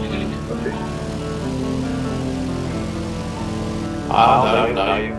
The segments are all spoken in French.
c'est pas fait. Ah, on arrive.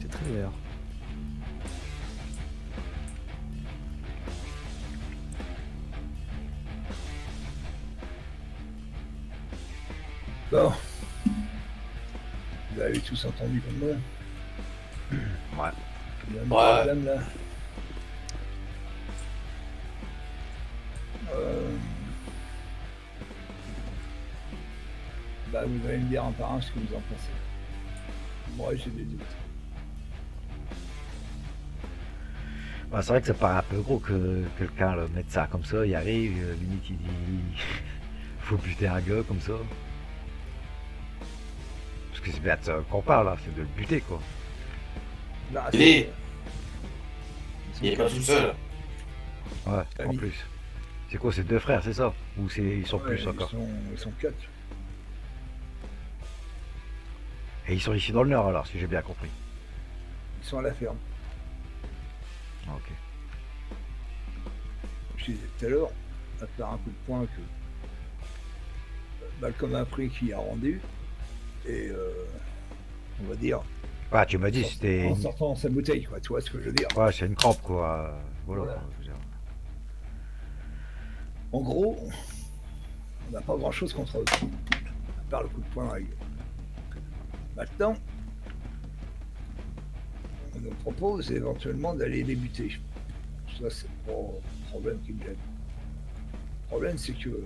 C'est très vert. Bon. Vous avez tous entendu comme moi. Ouais. Il y a un Ouais. problème là. Bah, vous allez me dire un par un ce que vous en pensez. Moi, j'ai des doutes. Bah, c'est vrai que ça paraît un peu gros que quelqu'un le mette ça comme ça, il arrive, limite il dit faut buter un gars comme ça. Parce que c'est bien de ça qu'on parle là, c'est de le buter quoi. Là, Il est- Il est pas tout seul. Ouais, en Ami. plus. C'est quoi, c'est deux frères, c'est ça? Ou ils sont Ouais, plus encore? ils sont 4. Et ils sont ici dans le nord alors, si j'ai bien compris. Ils sont à la ferme. Ok. Je disais tout à l'heure, à faire un coup de poing que Malcolm a pris qui a rendu. Et on va dire, Ouais, tu m'as dit c'était. en sortant sa bouteille, quoi. Tu vois ce que je veux dire? Ouais, c'est une crampe quoi. Voilà. Voilà. Quoi, je veux dire. En gros, on n'a pas grand chose contre eux. À part le coup de poing dans la gueule. Maintenant, on nous propose éventuellement d'aller les buter. Ça, c'est pas le problème qui me gêne. Le problème, c'est que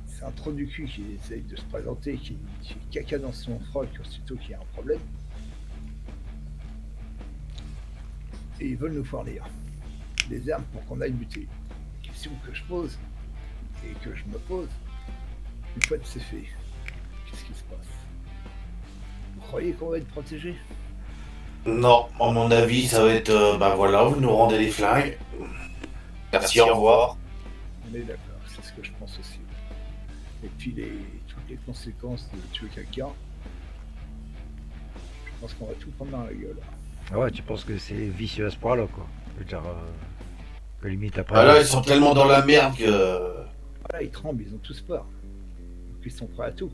c'est un trou du cul qui essaye de se présenter, qui fait caca dans son froc aussitôt qu'il y a un problème. Et ils veulent nous fournir des armes pour qu'on aille buter. Question que je pose, et que je me pose, une fois que c'est fait, qu'est-ce qui se passe? Vous croyez qu'on va être protégé? Non, à mon avis, ça va être. Bah voilà, vous nous rendez les flingues. Merci, au revoir. On est d'accord, c'est ce que je pense aussi. Et puis toutes les conséquences de tuer quelqu'un, je pense qu'on va tout prendre dans la gueule. Ah ouais, tu penses que c'est vicieux à ce point là quoi. Je veux dire, que limite après. Ah là, ils sont tellement dans la merde que. Voilà, ils tremblent, ils ont tous peur. Donc ils sont prêts à tout.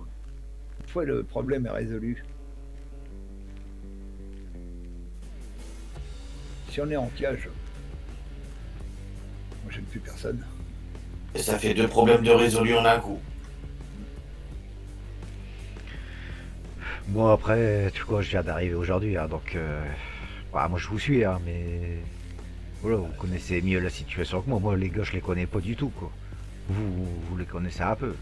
Une fois le problème est résolu, si on est en cage, moi j'aime plus personne. Et ça fait 2 problèmes de résolu en un coup. Moi après, tu vois, je viens d'arriver aujourd'hui, hein, donc bah, moi je vous suis, hein, mais voilà, vous connaissez mieux la situation que moi. Moi les gars, je les connais pas du tout quoi. Vous les connaissez un peu.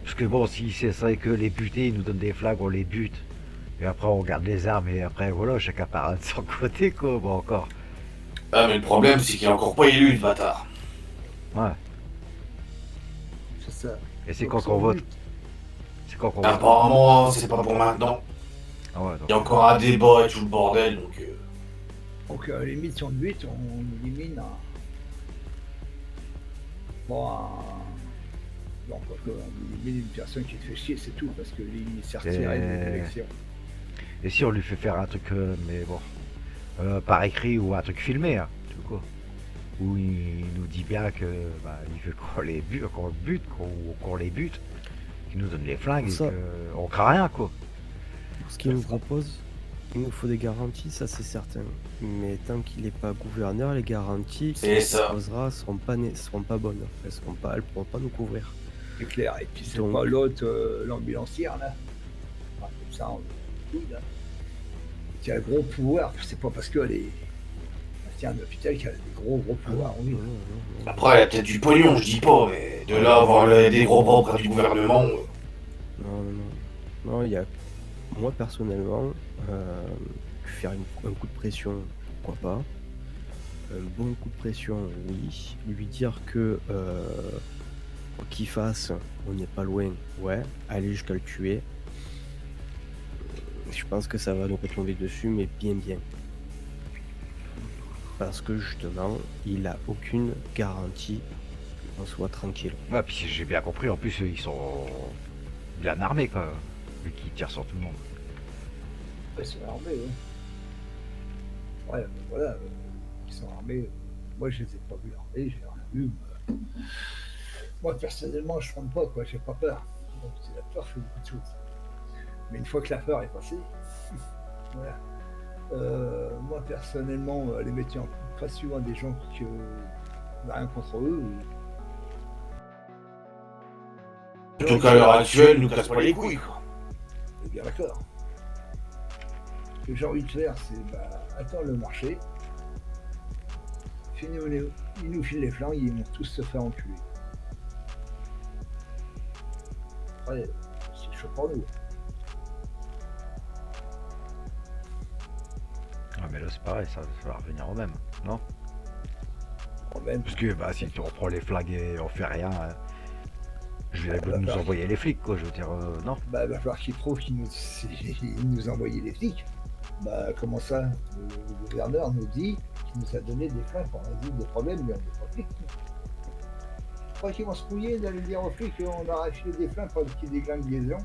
Parce que bon, si c'est ça que les buter, ils nous donnent des flags, on les bute. Et après on garde les armes et après voilà, chacun part de son côté quoi, bon encore. Ah, mais le problème, c'est qu'il est encore pas élu, le bâtard. Ouais. C'est ça. Et c'est Donc, quand son qu'on vote? but, C'est quand qu'on vote? Apparemment, c'est pas pour maintenant. Ah ouais, donc, Il y a encore un débat et tout le bordel, donc. Donc à la limite, si on le bute, on élimine un. Bon, un. Bon, quoi que, on élimine une personne qui te fait chier, c'est tout, parce que lui, il s'est retiré des élections. Et si on lui fait faire un truc, mais bon, par écrit ou un truc filmé, hein, tu veux quoi? où il nous dit bien que il veut qu'on les bute, qu'on les bute, qu'il nous donne les flingues Pour ça- et qu'on craint rien quoi. Pour ce qu'il nous propose, il nous faut des garanties, ça c'est certain. Mais tant qu'il n'est pas gouverneur, les garanties C'est qu'il ça. proposera seront pas bonnes. Elles pourront pas nous couvrir. C'est clair. Et puis c'est Donc- pas l'autre, l'ambulancière là. Enfin, comme ça, là. Qui a le gros pouvoir. C'est pas parce qu'elle est. C'est un hôpital qui a des gros pouvoirs. Oui. Après, il y a peut-être du pognon, je dis pas, mais de là à avoir des gros bras auprès du gouvernement. Non, il y a. Moi personnellement, faire un coup de pression, pourquoi pas. Un bon coup de pression, oui. Lui dire que quoi qu'il fasse, on n'est pas loin, ouais. Aller jusqu'à le tuer. Je pense que ça va nous retomber dessus, mais bien. Parce que justement, il a aucune garantie qu'on soit tranquille. Ouais, puis j'ai bien compris, en plus ils sont bien armés quoi, vu qu'ils tirent sur tout le monde. Ouais, ils sont armés, ouais. Voilà, ils sont armés. Moi, je les ai pas vus armés, j'ai rien vu. Moi, personnellement, je ne pas, quoi, j'ai pas peur. Donc, c'est la peur fait beaucoup de choses. Mais une fois que la peur est passée, voilà. Moi, personnellement, les métiers pas souvent des gens qui n'ont rien contre eux. Surtout qu'à l'heure actuelle, nous casse pas les couilles, quoi. C'est bien d'accord. Ce que j'ai envie de faire, c'est attendre le marché. Ils nous filent les flingues, ils vont tous se faire enculer. Après, c'est chaud pour nous. Ouais, mais là c'est pareil, ça va revenir au même, non? Même, Parce que si tu reprends les flingues et on fait rien, je vais bah, nous bah. envoyer les flics quoi, je veux dire, non. il va falloir qu'ils prouvent qu'ils nous envoyaient les flics. Comment ça? Le gouverneur nous dit qu'il nous a donné des flingues pour résoudre des problèmes, mais on n'est pas flics. Je crois qu'ils vont se mouiller d'aller dire aux flics qu'on a racheté des flingues pour qu'ils déglinguent les gens.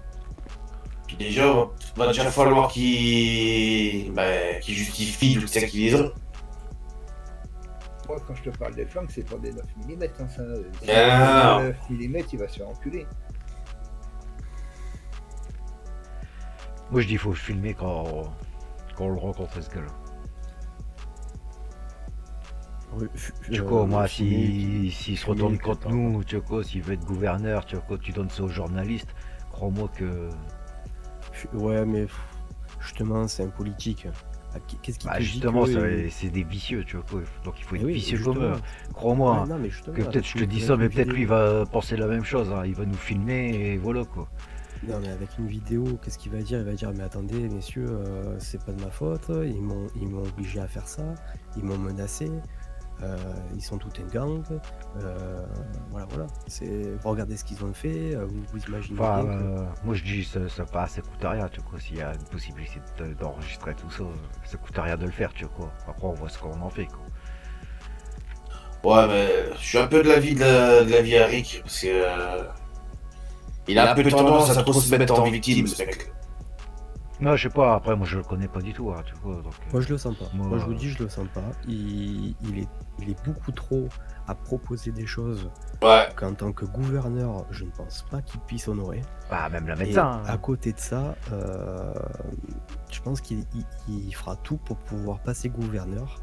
Puis déjà, va déjà falloir qu'ils justifient d'où c'est qu'ils les ont. Moi, quand je te parle des flingues, c'est pas des 9 mm, hein, ça. Si Ah. 9 mm, il va se faire enculer. Moi je dis faut filmer quand on le rencontre ce gars-là. Tu vois, moi s'il se retourne contre nous, tu vois, s'il veut être gouverneur, tu vois, tu donnes ça aux journalistes, crois-moi que. Ouais, mais justement, c'est un politique. Qu'est-ce qui te justement, dit que... c'est des vicieux, tu vois, quoi. Donc il faut être Oui, vicieux justement. comme eux. Crois-moi, Ouais, non, mais justement, que peut-être je te dis ça, mais peut-être lui il va penser la même chose, hein. Il va nous filmer et voilà quoi. Non, mais avec une vidéo, qu'est-ce qu'il va dire? Il va dire, mais attendez, messieurs, c'est pas de ma faute, ils m'ont obligé à faire ça, ils m'ont menacé, ils sont tout un gang, voilà. Regardez ce qu'ils ont fait, vous imaginez bien que... Moi je dis ça coûte rien, tu vois, s'il y a une possibilité d'enregistrer tout ça, ça coûte rien de le faire, tu vois. Après on voit ce qu'on en fait, quoi. Ouais, mais je suis un peu de l'avis de l'avis à Rick, parce que il a un peu tendance à trop se mettre en victime, ce mec. Non, je sais pas, après moi je le connais pas du tout, hein, tu vois. Donc, Moi je le sens pas. moi, Je vous dis, je le sens pas. Il est beaucoup trop à proposer des choses Ouais. qu'en tant que gouverneur, je ne pense pas qu'il puisse honorer. même la Et médecin. à côté de ça, je pense qu'il fera tout pour pouvoir passer gouverneur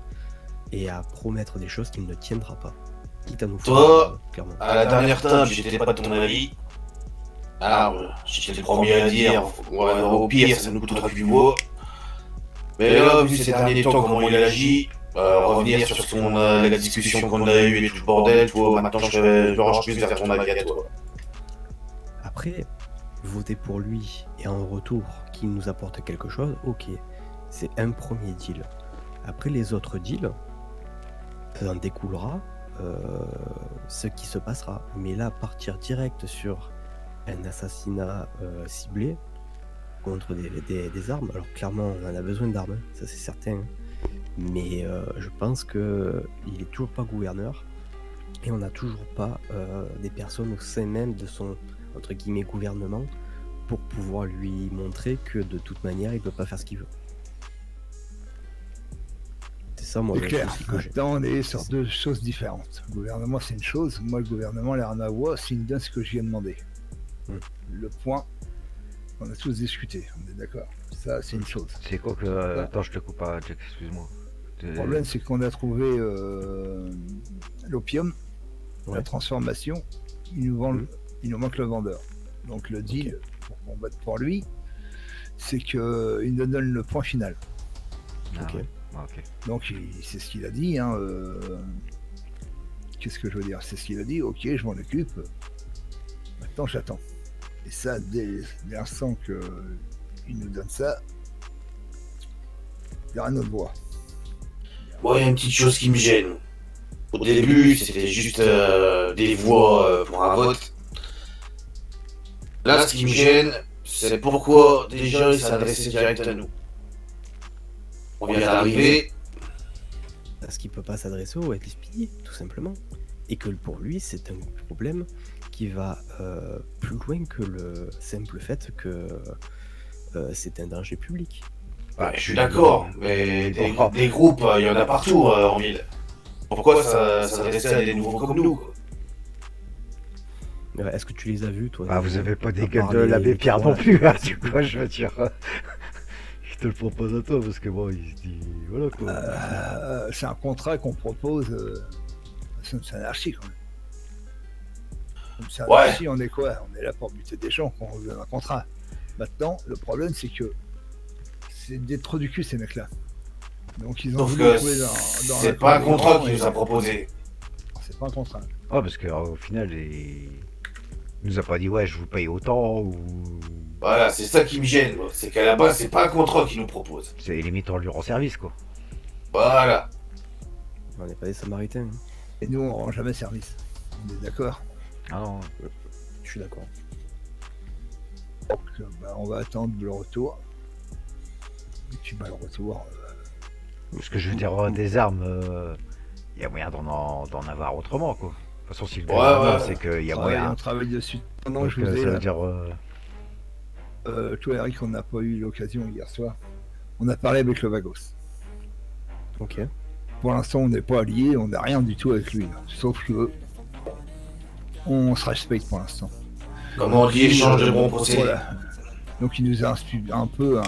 et à promettre des choses qu'il ne tiendra pas. Quitte à nous faire, Toi, clairement. À la dernière table, j'étais pas de ton avis. Alors, j'étais le premier à dire, ouais, au pire, ça nous coûtera du bois. Mais là, vu ces derniers temps, comment il agit, revenir sur la discussion qu'on a eue et tout le bordel, tu vois, maintenant je range plus vers ton avis à toi. Après, voter pour lui et en retour qu'il nous apporte quelque chose, ok, c'est un premier deal. Après les autres deals, en découlera ce qui se passera. Mais là, partir direct sur un assassinat ciblé contre des armes, alors clairement on en a besoin d'armes, ça c'est certain, mais je pense que il est toujours pas gouverneur et on n'a toujours pas des personnes au sein même de son entre guillemets gouvernement pour pouvoir lui montrer que de toute manière il peut pas faire ce qu'il veut. C'est ça, moi, C'est le clair. souci que j'ai. Maintenant, on est sur deux choses différentes. Le gouvernement, c'est une chose. Moi, le gouvernement, l'air à voix, s'il me donne ce que je lui ai demandé. Hmm. Le point, on a tous discuté. On est d'accord. Ça, c'est une chose. C'est quoi que. Attends, je te coupe pas, Jack, excuse-moi. Le problème, c'est qu'on a trouvé l'opium, la Ouais. transformation. Il nous manque le vendeur. Donc, le deal, pour combattre pour lui, c'est qu'il nous donne le point final. Ah, Ok. ouais. Ah, ok. Donc, c'est ce qu'il a dit. Hein, qu'est-ce que je veux dire? C'est ce qu'il a dit. Ok, je m'en occupe. Maintenant, j'attends. Et ça, dès l'instant qu'il nous donne ça, il y aura notre voix. Bon, il y a une petite chose qui me gêne. Au début, c'était juste des voix pour un vote. Là, ce qui me gêne, c'est pourquoi des gens ils s'adressaient direct à nous. On vient d'arriver. Parce qu'il peut pas s'adresser au LSPD, tout simplement. Et que pour lui, c'est un problème qui va plus loin que le simple fait que c'est un danger public. Ouais, je suis d'accord, mais des groupes, il y en a partout en ville. Pourquoi ça s'adressait à des nouveaux comme nous, quoi? Est-ce que tu les as vus, toi? Ah, vous avez pas des à gueules part de les- l'abbé les Pierre trois, non plus, là, hein, tu vois, je veux dire. Je te le propose à toi, parce que bon, il se dit. Voilà quoi. C'est un contrat qu'on propose. C'est anarchie quand même. C'est anarchie, on est quoi? On est là pour buter des gens quand on vous donne un contrat. Maintenant, le problème, c'est que c'est des trous du cul, ces mecs-là. Donc ils ont Sauf voulu que trouver dans c'est la pas un cour des contrat gens qu'il et- nous a proposé. C'est pas un contrat. Ah, parce qu'au final, il nous a pas dit, ouais, je vous paye autant, ou. Voilà, c'est ça qui me gêne, moi. C'est qu'à la base, c'est pas un contrat qu'il nous propose. C'est limite on lui rend service, quoi. Voilà. On n'est pas des Samaritains. hein. Et nous, on rend jamais service. On est d'accord. Ah non. Je suis d'accord. Donc, on va attendre le retour. Et puis, le retour. Parce que je veux dire, des armes, il y a moyen d'en avoir autrement, quoi. De toute façon, si le Ouais, gouvernement, ouais. c'est qu'il y a on moyen. travaille dessus. Pendant Donc, que je vous ai ça là, veut dire. toi, Eric, on n'a pas eu l'occasion hier soir. On a parlé avec le Vagos. Ok. Pour l'instant, on n'est pas alliés, on n'a rien du tout avec lui. Sauf que on se respecte pour l'instant. Comme on dit, échange de bons procédés. Voilà. Donc il nous a expliqué un peu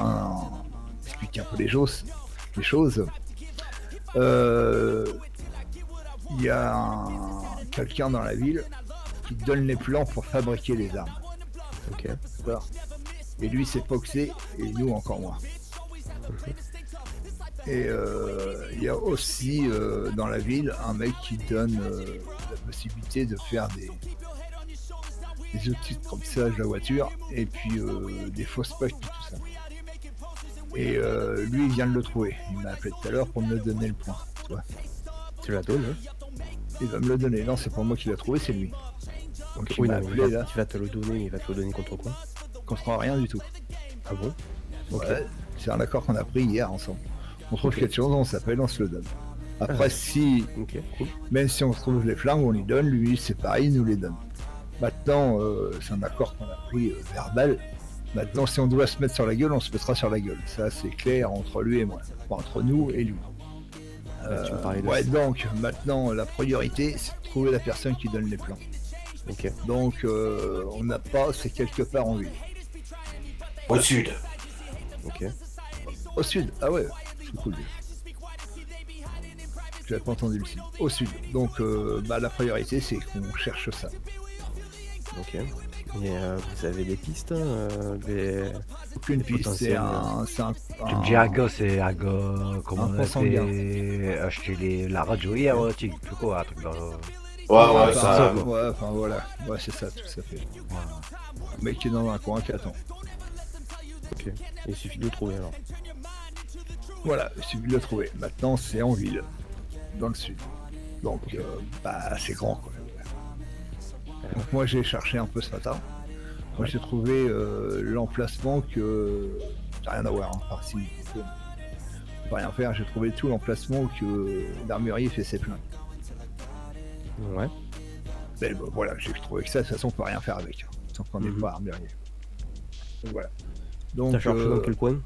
les choses. Il y a quelqu'un dans la ville qui donne les plans pour fabriquer les armes. Ok. D'accord. Et lui, c'est Poxé, et nous encore moins. Et il y a aussi dans la ville un mec qui donne la possibilité de faire des outils de remplissage de la voiture et puis des fausses plaques et tout ça. Et lui, il vient de le trouver. Il m'a appelé tout à l'heure pour me donner le point. Tu vois. Tu la donnes, hein? Il va me le donner. Non, c'est pas moi qui l'ai trouvé, c'est lui. Donc il Oui, m'a non, appelé là, il va te le donner, mais il va te le donner contre quoi? contre rien du tout. Ah bon? Ok. Ouais, c'est un accord qu'on a pris hier ensemble. On trouve Ok. quelque chose, on s'appelle, on se le donne. Après, si Ok, cool. même si on trouve les flingues, on lui donne, lui c'est pareil, il nous les donne. Maintenant, c'est un accord qu'on a pris verbal. Maintenant, si on doit se mettre sur la gueule, on se mettra sur la gueule. Ça, c'est clair entre lui et moi. Enfin, entre nous et lui. Tu me parlais de Ouais, ça. donc, maintenant, la priorité, c'est de trouver la personne qui donne les plans. Ok. Donc, on n'a pas, c'est quelque part en ville. Au sud. Ok. Au sud, ah ouais, c'est cool. J'avais pas entendu le sud. Au sud. Donc, la priorité, c'est qu'on cherche ça. Ok. Et vous avez des pistes, des... Aucune piste, c'est potentiel, un. Tu me dis Aga, c'est Aga. Comment Un on a consanguin. fait acheter la radio hier, tu quoi, un truc dans. Ouais, ça. Ouais, enfin voilà. Ouais, c'est ça, tout ça fait. Un mec qui est dans un coin qui attend. Ok. Il suffit de le trouver alors. Voilà, il suffit de le trouver. Maintenant, c'est en ville, dans le sud. Donc, c'est grand, quoi. Donc, moi, j'ai cherché un peu ce matin. Moi, j'ai trouvé l'emplacement que. Ça n'a rien à voir, hein, par si. On peut rien faire, j'ai trouvé tout l'emplacement que l'armurier fait ses flingues. Ouais. Mais bon, voilà, j'ai trouvé que ça, de toute façon, on peut rien faire avec. Hein, tant qu'on n'est Mhm. pas armurier. Donc voilà. Donc, T'as cherché dans quel coin?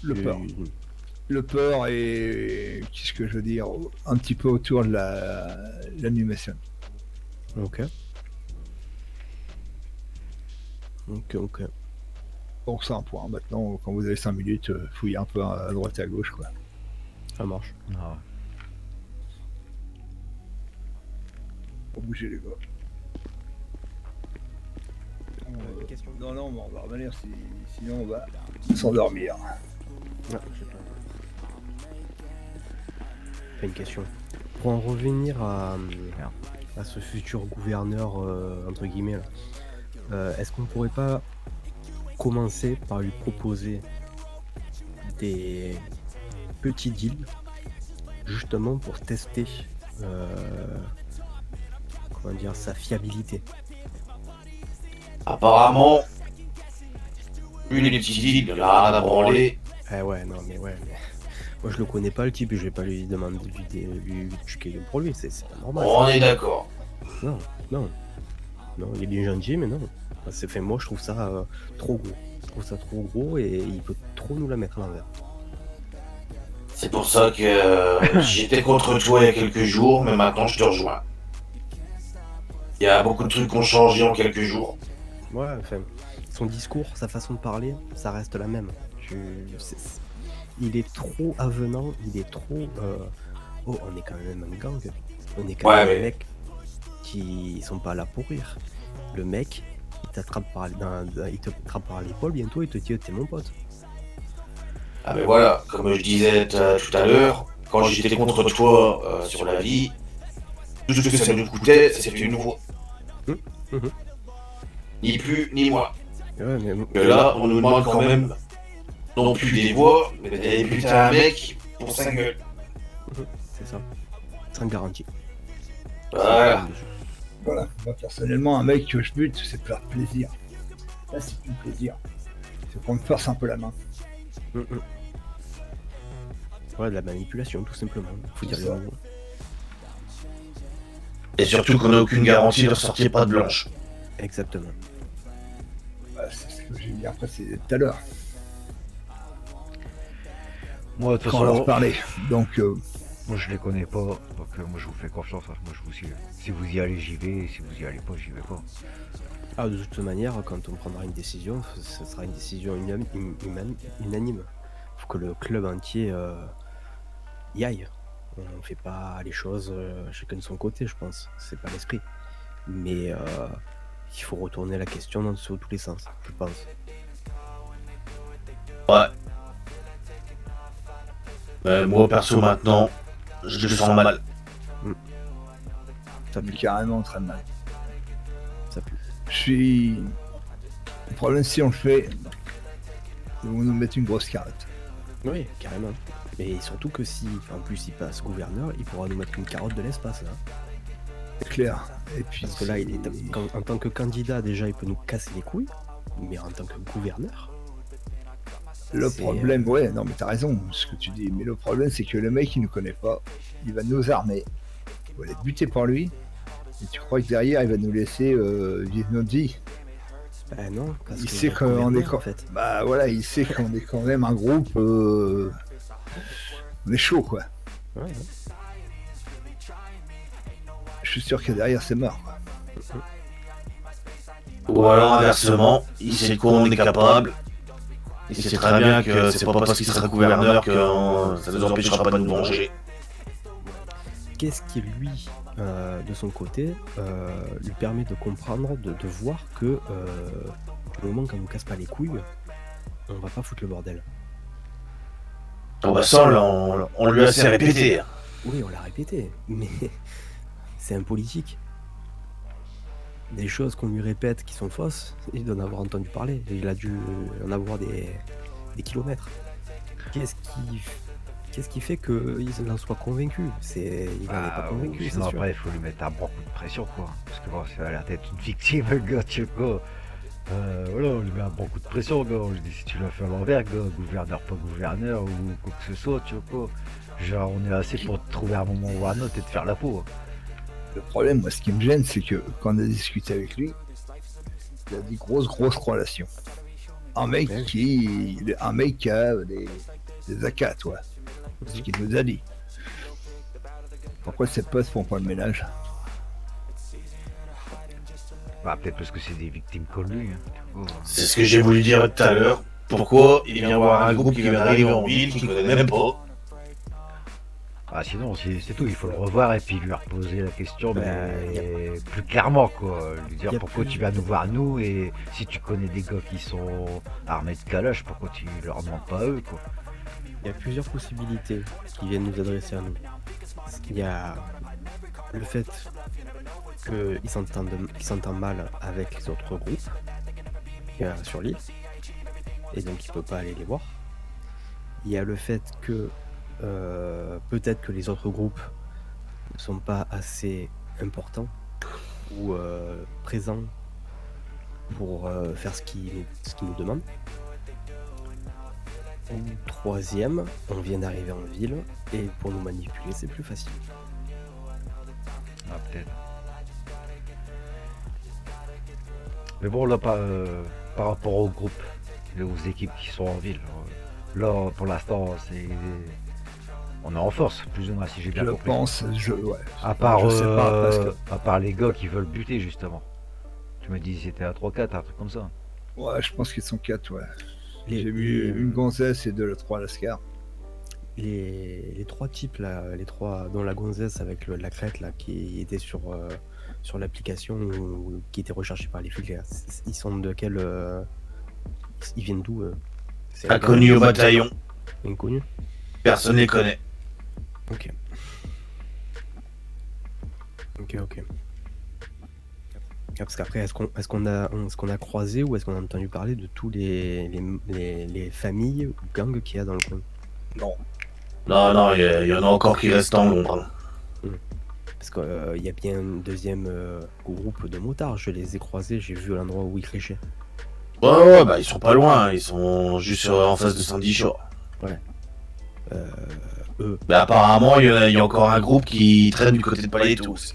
le Tu- port. le peur et qu'est-ce que je veux dire, un petit peu autour de l'animation. Ok. Ok. Donc c'est un point. Maintenant, quand vous avez 5 minutes, fouillez un peu à droite et à gauche, quoi. Ça marche. Ah, Pour bouger les gars. Non, mais on va revenir, sinon on va s'endormir. Ouais, pas une question. Pour en revenir à ce futur gouverneur, entre guillemets, là, est-ce qu'on pourrait pas commencer par lui proposer des petits deals, justement pour tester comment dire, sa fiabilité? Apparemment, lui, les petits deals, il a rien à branler. Eh ouais, non, mais ouais, mais... Moi, je le connais pas, le type, et je vais pas lui demander de lui checker pour lui, c'est pas normal. On est d'accord. Non, il est bien gentil, mais non. C'est fait, moi, je trouve ça trop gros. Je trouve ça trop gros et il peut trop nous la mettre à l'envers. C'est pour ça que j'étais contre toi il y a quelques jours, mais maintenant je te rejoins. Il y a beaucoup de trucs qui ont changé en quelques jours. Ouais, enfin, son discours, sa façon de parler, ça reste la même. Il est trop avenant, il est trop... Oh, on est quand même un gang. On est quand même des mecs qui sont pas là pour rire. Le mec, il t'attrape par l'épaule bientôt, il te dit t'es mon pote. Ah ben voilà, comme je disais tout à l'heure, quand j'étais contre toi sur la vie, tout ce que ça nous coûtait, c'était une voix. Ni plus, ni moins. Ouais, mais là, on nous demande quand même, non plus des voix, mais des putains un mec pour sa gueule. C'est ça. Sans garantie. Voilà. Voilà. Moi, personnellement, un mec que je bute, c'est faire plaisir. Là, c'est plus plaisir. C'est qu'on me force un peu la main. Ouais, de la manipulation, tout simplement. Faut dire le mot. Et surtout qu'on n'a aucune garantie de ressortir pas de blanche. Exactement. Bah, c'est ce que j'ai dit après, c'est tout à l'heure. moi, de toute Quand on leur façon, parlait. Donc, moi je les connais pas, donc moi je vous fais confiance, hein. Moi je vous suis. Si vous y allez, j'y vais, et si vous y allez pas, j'y vais pas. Ah, de toute manière, quand on prendra une décision, ce sera une décision unanime. Faut que le club entier y aille. On fait pas les choses chacun de son côté, je pense. C'est pas l'esprit. Mais il faut retourner la question sur tous les sens, je pense. Ouais. Moi perso maintenant, je le sens mal. ça pue carrément très mal. Ça pue. Je suis... Le problème, si on le fait, ils vont nous mettre une grosse carotte. Oui, carrément. Mais surtout que si, en plus, il passe gouverneur, il pourra nous mettre une carotte de l'espace, là. C'est clair. Et puis, Parce que là, en tant que candidat, déjà, il peut nous casser les couilles. Mais en tant que gouverneur... le c'est- problème, ouais, non mais t'as raison, ce que tu dis, mais le problème c'est que le mec il nous connaît pas, il va nous armer, on va être buté par lui, et tu crois que derrière il va nous laisser vivre notre vie? Ben non, parce Il que sait qu'on est en fait. Bah voilà, il sait qu'on est quand même un groupe, on est chaud quoi. Ouais. Je suis sûr que derrière c'est mort. Ou alors inversement, il sait de quoi on est capable. Il sait très bien que c'est pas parce qu'il sera gouverneur que ça nous empêchera pas de nous venger. Qu'est-ce qui, lui, de son côté, lui permet de comprendre, de voir que du moment qu'on nous casse pas les couilles, on va pas foutre le bordel. Oh bah ça, on lui a assez répété. Oui, on l'a répété, mais c'est un politique. Des choses qu'on lui répète qui sont fausses, il doit en avoir entendu parler. Il a dû en avoir des kilomètres. Qu'est-ce qui fait qu'il en soit convaincu? Il n'en est pas convaincu, c'est Sinon sûr. après il faut lui mettre un bon coup de pression quoi. Parce que bon, ça a l'air d'être une victime, le gars, tu vois. Voilà, on lui met un bon coup de pression, gars. On lui dit si tu l'as fait à l'envers, gars, gouverneur, pas gouverneur, ou quoi que ce soit, tu vois quoi. Genre on est assez pour te trouver un moment ou un autre et te faire la peau. Le problème, moi ce qui me gêne, c'est que quand on a discuté avec lui, il a dit grosse relation. Un mec qui a des AK, toi. C'est ce qu'il nous a dit. Pourquoi ces postes font pas le ménage? Bah, peut-être parce que c'est des victimes comme lui. Hein. C'est ce que j'ai voulu dire tout à l'heure. Pourquoi il vient voir un groupe qui vient d'arriver en ville, qui connaît même pas. Ah, sinon, c'est tout. Il faut le revoir et puis lui reposer la question Bah, mais plus clairement, quoi. Lui dire y a pourquoi plus- tu viens nous voir, nous, et si tu connais des gars qui sont armés de calache, pourquoi tu leur demandes pas eux, quoi. Il y a plusieurs possibilités qui viennent nous adresser à nous. Il y a le fait qu'ils s'entendent mal avec les autres groupes qu'il y a sur l'île, et donc il peut pas aller les voir. Il y a le fait que peut-être que les autres groupes ne sont pas assez importants ou présents pour faire ce qu'ils nous demandent. Ou troisième, on vient d'arriver en ville et pour nous manipuler c'est plus facile. Ah, peut-être. Mais bon, là, par rapport au groupe, et aux équipes qui sont en ville, là, pour l'instant, on est en force, plus ou moins, si j'ai bien Je compris. pense, ouais. À part, Je sais pas, parce que à part les gars qui veulent buter, justement. Tu me dis c'était à 3-4, un truc comme ça. ouais, je pense qu'ils sont 4, ouais. Les- J'ai vu les- une gonzesse et 3 lascars. Les trois types là, les trois, dont la gonzesse avec la crête là qui était sur l'application ou qui était recherchée par les flics, là, ils sont de quel ils viennent d'où C'est Inconnu au bataillon, Inconnu. personne les connaît. Ok. Ok. Parce qu'après, est-ce qu'on a croisé ou est-ce qu'on a entendu parler de tous les familles ou gangs qu'il y a dans le coin? Non. Non, il y en a encore qui restent en l'ombre. Parce qu'il y a bien un deuxième groupe de motards, je les ai croisés, j'ai vu l'endroit où ils créchaient. Ouais, bah ils sont pas loin, ils sont juste en face de Sandy Shore. Eux. Mais apparemment, il y a encore un groupe qui traîne du côté de Paleto aussi.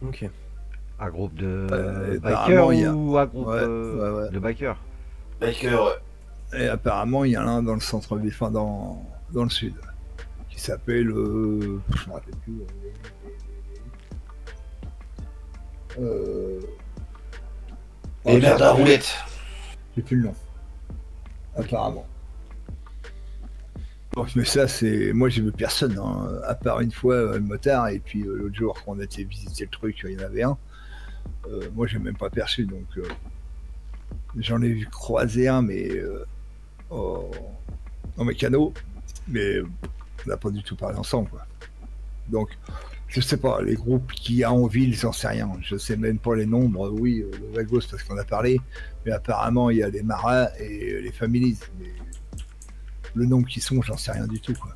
Ok. Un groupe de apparemment, bikers il y a- ou un groupe ouais. de bikers? Baker, ouais. Et apparemment, il y en a un dans le centre-ville, enfin dans le sud, qui s'appelle. Je me rappelle plus. Les mères à roulette. J'ai plus le nom. Apparemment. Donc, mais ça, c'est. Moi, j'ai vu personne, hein, à part une fois le motard, et puis l'autre jour, quand on a été visiter le truc, il y en avait un. Moi, j'ai même pas perçu, donc. J'en ai vu croiser un, mais. En mécano, mais on n'a pas du tout parlé ensemble, quoi. Donc, je sais pas, les groupes qu'il y a en ville, j'en sais rien. Je sais même pas les nombres. Oui, le Vagos, parce qu'on a parlé, mais apparemment, il y a les Maras et les Families. Mais le nombre qui sont, j'en sais rien du tout, quoi.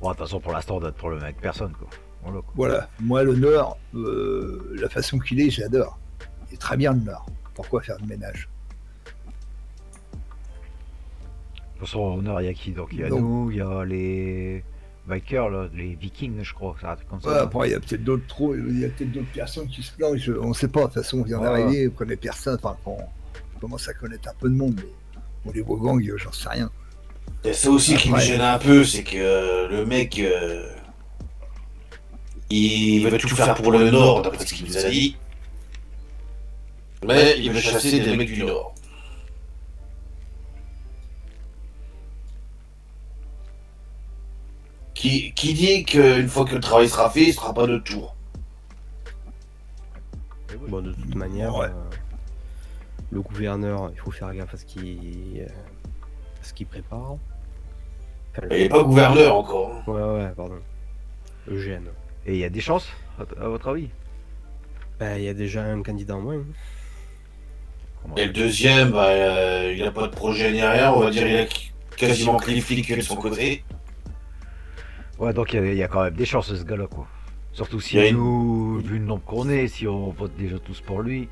Bon, de toute façon, pour l'instant, on donne pour le avec personne, quoi. Voilà, quoi. Voilà, moi, le Nord, la façon qu'il est, j'adore. Il est très bien, le Nord. Pourquoi faire de ménage? De toute façon, au nord, il y a qui? Donc, il y a Donc- nous, il y a les bikers, là, les vikings, je crois. C'est un truc comme ça. Ouais, après, il y a peut-être d'autres il y a peut-être d'autres personnes qui se plongent. On ne sait pas. De toute façon, on vient Ouais. d'arriver, on connaît personne. Enfin, on commence à connaître un peu de monde, mais bon, les beaux gangs, j'en sais rien. Et ça aussi qui me Après. gêne un peu, c'est que le mec, il veut tout faire pour le Nord, d'après ce qu'il nous a dit. Mais il veut chasser des mecs du Nord. Qui dit qu'une fois que le travail sera fait, il ne sera pas de tour. Bon, de toute manière, Ouais. le gouverneur, il faut faire gaffe à ce qu'il prépare. Enfin, Il n'est pas gouverneur encore. Hein. Ouais, pardon. Eugène. Et il y a des chances, à votre avis? Ben, il y a déjà un candidat en moins. Comment- Et le deuxième, bah, il n'a pas de projet ni rien, on va dire il a quasiment que les flics de son côté. Ouais, donc il y a quand même des chances, ce gars-là, quoi. Surtout si Il y a une- nous, vu le nombre qu'on est, si on vote déjà tous pour lui.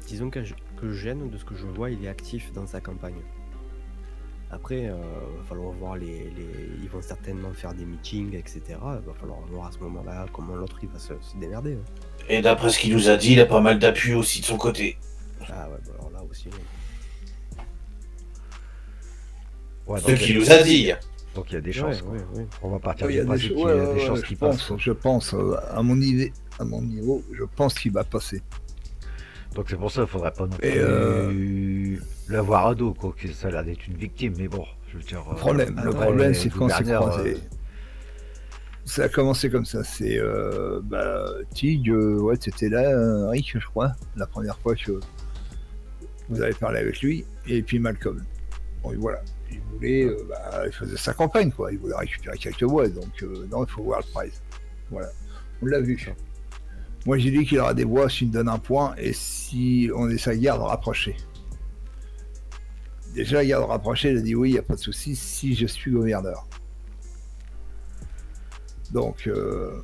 Disons que Eugène, de ce que je vois, il est actif dans sa campagne. Après, il va falloir voir ils vont certainement faire des meetings, etc. Il va falloir voir à ce moment-là comment l'autre il va se démerder. Hein. Et d'après ce qu'il nous a dit, il a pas mal d'appui aussi de son côté. Ah ouais, bah alors là aussi. Ouais, Ce donc, qu'il nous a dit. Donc il y a des chances. Quoi. ouais. On va partir Il y du a principe des, qu'il y a des chances qui passent. je pense, à mon niveau, je pense qu'il va passer. Donc c'est pour ça qu'il faudrait pas non Et, plus l'avoir à dos, quoi. Que ça a l'air d'être une victime, mais bon, je veux dire. Le problème, après, c'est quand c'est gouverneur, croisé. Ça a commencé comme ça. C'est Tig, ouais, c'était là, Rick, je crois, la première fois que vous avez parlé avec lui, et puis Malcolm. Bon, et voilà. Il voulait, il faisait sa campagne, quoi. Il voulait récupérer quelques voix, donc non, il faut voir le prize. Voilà. On l'a vu. Moi, j'ai dit qu'il aura des voix s'il me donne un point et si on est sa garde rapprochée. Déjà, la garde rapprochée, il a dit oui, il n'y a pas de souci si je suis gouverneur. Donc, le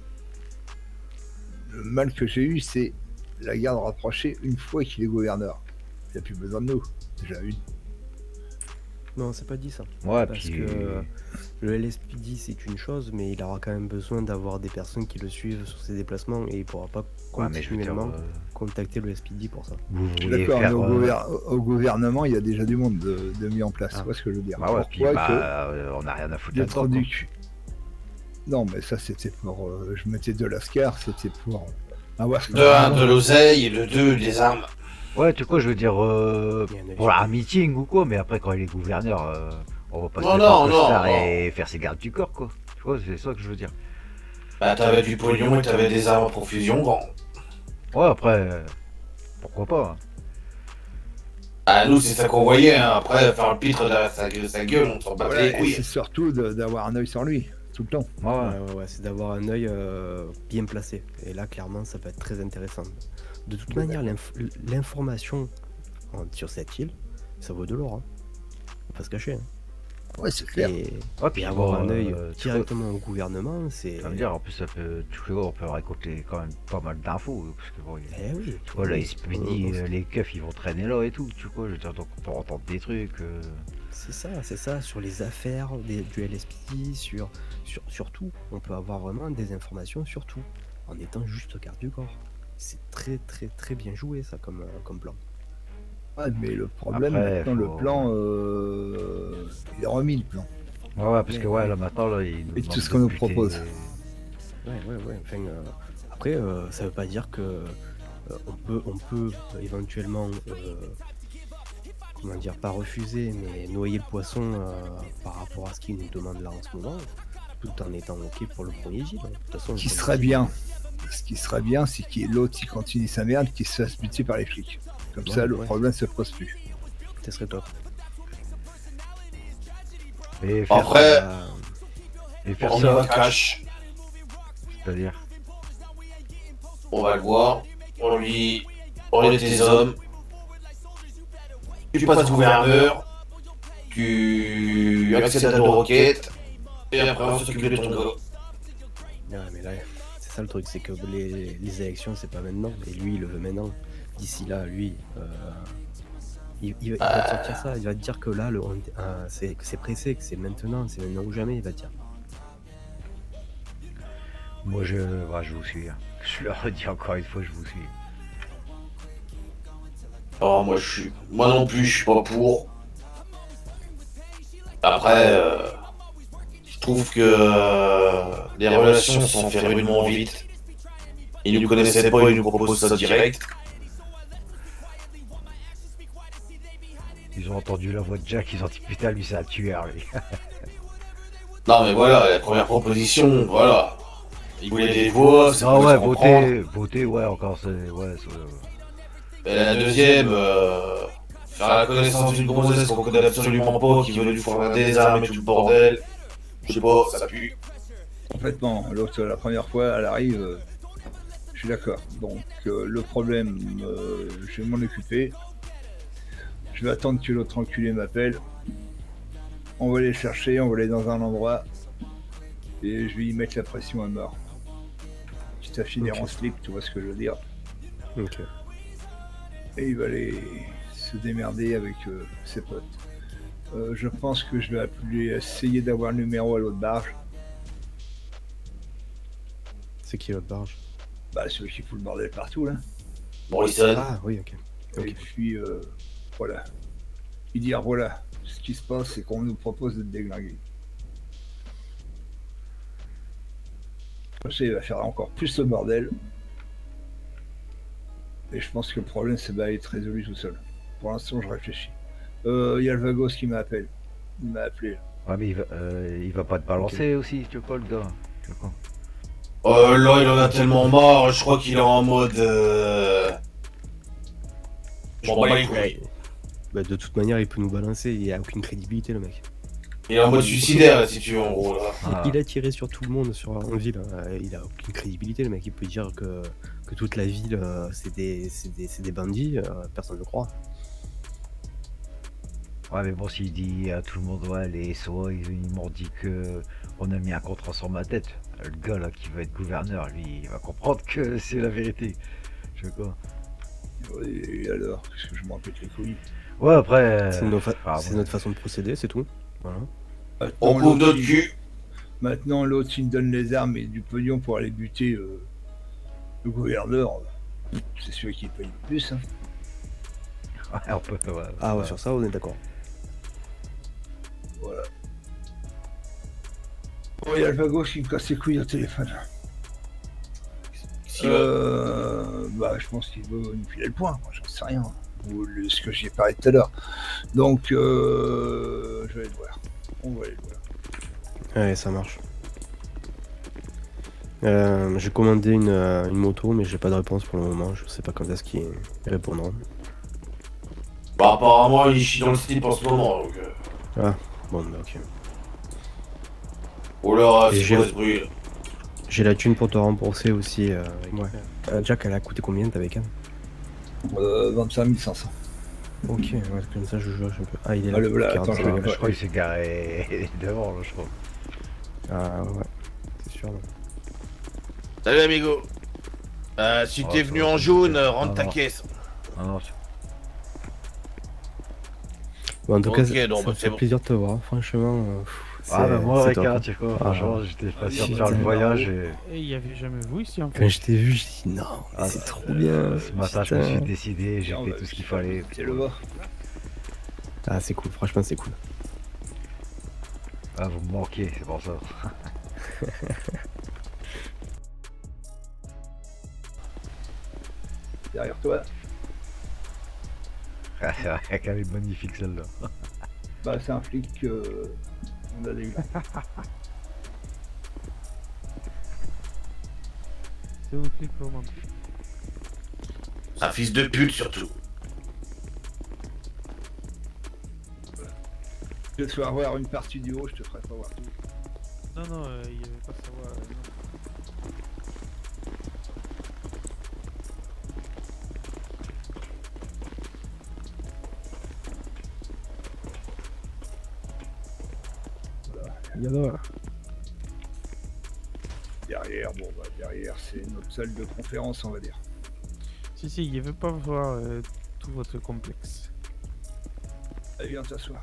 mal que j'ai eu, c'est la garde rapprochée une fois qu'il est gouverneur. Il n'a plus besoin de nous. Déjà une. Non, c'est pas dit ça. Ouais, Parce puis. que le LSPD c'est une chose, mais il aura quand même besoin d'avoir des personnes qui le suivent sur ses déplacements et il pourra pas Ouais, mais je veux dire, continuellement contacter le SPD pour ça. vous voulez D'accord, faire. mais au gouvernement, il y a déjà du monde de mis en place. Ah. Tu vois ce que je veux dire? Bah ouais, puis Pourquoi on n'a rien à foutre que là-dedans. d'être quoi. du... Non, mais ça, c'était pour... je mettais de l'ascar, c'était pour... avoir ce De 1, de l'oseille, et de 2, des armes. Ouais, tu vois, je veux dire, Il y a un œil pour sur un meeting ou quoi, mais après, quand il est gouverneur, on va pas se Non, mettre en non, costard non. et faire ses gardes du corps, quoi. Tu vois, c'est ça que je veux dire. Bah, t'avais du pognon et t'avais des armes en profusion. Bon. Ouais, après, pourquoi pas. Hein. Ah, nous, c'est ça qu'on voyait. Hein. Après, faire le pitre derrière sa gueule, on s'en battait Voilà, les et couilles. c'est surtout d'avoir un œil sur lui, tout le temps. Ouais. Ouais, c'est d'avoir un œil bien placé. Et là, clairement, ça peut être très intéressant. De toute manière, l'information sur cette île, ça vaut de l'or. Hein. Faut pas se cacher. Hein. Ouais, c'est clair. Ouais, puis Et avoir un œil tu vois, directement au gouvernement, c'est. ça veut dire, en plus, ça peut, tu vois, on peut récolter quand même pas mal d'infos. Parce que bon, Eh oui. tu vois, là, oui. il se dit, les keufs, ils vont traîner là et tout, tu vois, je veux dire, donc on peut entendre des trucs. C'est ça, sur les affaires du LSPD, sur tout. On peut avoir vraiment des informations sur tout, en étant juste garde du corps. C'est très très très bien joué ça comme plan. Ouais, mais le problème, Après, maintenant, faut- le plan, il a remis le plan. Ouais, parce que ouais, là, maintenant, là, il nous Et tout demande ce qu'on de nous buter- propose. Ouais. Enfin, après, ça veut pas dire que on peut éventuellement, comment dire, pas refuser, mais noyer le poisson par rapport à ce qu'il nous demande là en ce moment, tout en étant ok pour le premier deal. De toute façon, Ce le qui premier serait deal, bien, c'est qu'il y ait l'autre qui continue sa merde, qui se fasse buter par les flics. Comme ça, le ouais. problème se pose plus. ça serait top. Et faire Après, ça, et faire on y ça, va cash. c'est-à-dire. On va le voir. On lui est tes hommes. Tu passes gouverneur. Tu accèdes à nos requêtes. Et après, on s'occupe de ton gars. Ouais, mais là, c'est ça le truc, c'est que les élections, c'est pas maintenant, et lui, il le veut maintenant. D'ici là, lui, il va te sortir ça, il va te dire que là, que c'est pressé, que c'est maintenant ou jamais, il va te dire. Moi, je vous suis. Hein. Je le redis encore une fois, je vous suis. Oh, moi non plus, je suis pas pour. Après, je trouve que les relations sont fait rudement vite. Ils nous connaissaient pas, ils nous proposent ça direct. Ils ont entendu la voix de Jack, ils ont dit putain, lui, c'est un tueur, lui. Non mais voilà, la première proposition, voilà. Ils voulaient des voix, c'est Ah pour ouais, se comprendre. voter, ouais, encore, c'est. Ouais, Et la deuxième, faire la connaissance d'une gonzesse qu'on connaît absolument pas, qui veut lui fournir des armes et tout le bordel. Je sais pas, ça pue. Complètement. L'autre, la première fois, elle arrive, je suis d'accord. Donc, le problème, je vais m'en occuper. Je vais attendre que l'autre enculé m'appelle. On va les chercher, on va aller dans un endroit. Et je vais y mettre la pression à mort. Quitte à finir Ok. en slip, tu vois ce que je veux dire. Ok. Et il va aller se démerder avec ses potes. Je pense que je vais essayer d'avoir le numéro à l'autre barge. C'est qui l'autre barge? Bah, celui qui fout le bordel partout, là. Morrison. Ah oui, ok. Et puis, voilà. Lui dire, voilà, ce qui se passe, c'est qu'on nous propose de te déglinguer. Ça, il va faire encore plus le bordel. Et je pense que le problème, ça va être résolu tout seul. Pour l'instant, je réfléchis. Il y a le Vagos qui m'appelle. Il m'a appelé. Ouais, mais il va pas te balancer aussi, tu vois, le gars. Tu vois. Là, il en a tellement marre, je crois qu'il est en mode. Je m'en bats les couilles. Bah, de toute manière, il peut nous balancer, il a aucune crédibilité, le mec. Il est en mode suicidaire, là, si tu veux, en gros, là. Ah. Il a tiré sur tout le monde en ville. Il a aucune crédibilité, le mec. Il peut dire que toute la ville, c'est des bandits, personne ne le croit. Ouais, mais bon, s'il dit à tout le monde, ouais, les SO, ils m'ont dit que on a mis un contrat sur ma tête. Le gars là qui veut être gouverneur, lui, il va comprendre que c'est la vérité. Je sais quoi. Et alors, qu'est-ce que je m'en pète les couilles. Ouais, après. C'est bon. notre façon de procéder, c'est tout. Voilà. On couvre notre cul. Maintenant, l'autre, il me donne les armes et du pognon pour aller buter le gouverneur. C'est celui qui paye le plus. Hein. Ouais, on peut. Ouais, Ah ouais, sur ça, on est d'accord. Voilà. Oh, il y a le Vagos qui me casse les couilles au téléphone. Bah, je pense qu'il veut nous filer le point, moi, j'en sais rien. Ou ce que j'ai parlé tout à l'heure. Donc, je vais le voir. On va aller le voir. Ouais, ça marche. J'ai commandé une moto, mais j'ai pas de réponse pour le moment. Je sais pas quand est-ce qu'ils répondront. Bah, apparemment, il chie dans le slip en ce moment, donc. Ah, bon, bah ok. Oh là, Et c'est quoi ce bruit là? J'ai la thune pour te rembourser aussi. Ouais. Jack, elle a coûté combien ta bécane 25 500. Ok, ouais, comme ça je joue un peu. Ah, il est là. Ah, le voilà, attends, je Je vais crois qu'il s'est garé devant, là, je crois. Ah ouais, c'est sûr. Salut, amigo. Si t'es venu en jaune, rentre ta caisse. Non, non, Bon, en tout cas, Ok, ça donc, me c'est fait bon. plaisir de te voir, franchement. ah, bah moi, c'est top. Ricard, tu vois, franchement, j'étais pas sûr de putain. faire le voyage et. Et il y avait jamais vous ici en Quand fait. je t'ai vu, je dis non, mais Ah, c'est trop bien. Ce matin, je me putain. suis décidé, j'ai fait tout ce qu'il fallait. C'est le bas. Ah, c'est cool, franchement, c'est cool. Ah, vous me manquez, c'est pour ça. Derrière toi. Ah, c'est vrai qu'elle est magnifique celle-là. Bah, c'est un flic on a des. C'est un flic roman. Un fils de pute, surtout. Je te ferai voir une partie du haut, je te ferai pas voir tout. Non, non, il y avait pas de savoir. Non. Yador. Derrière, bon, bah, derrière, c'est notre salle de conférence, on va dire. Si, si, il veut pas voir tout votre complexe. Allez, viens t'asseoir.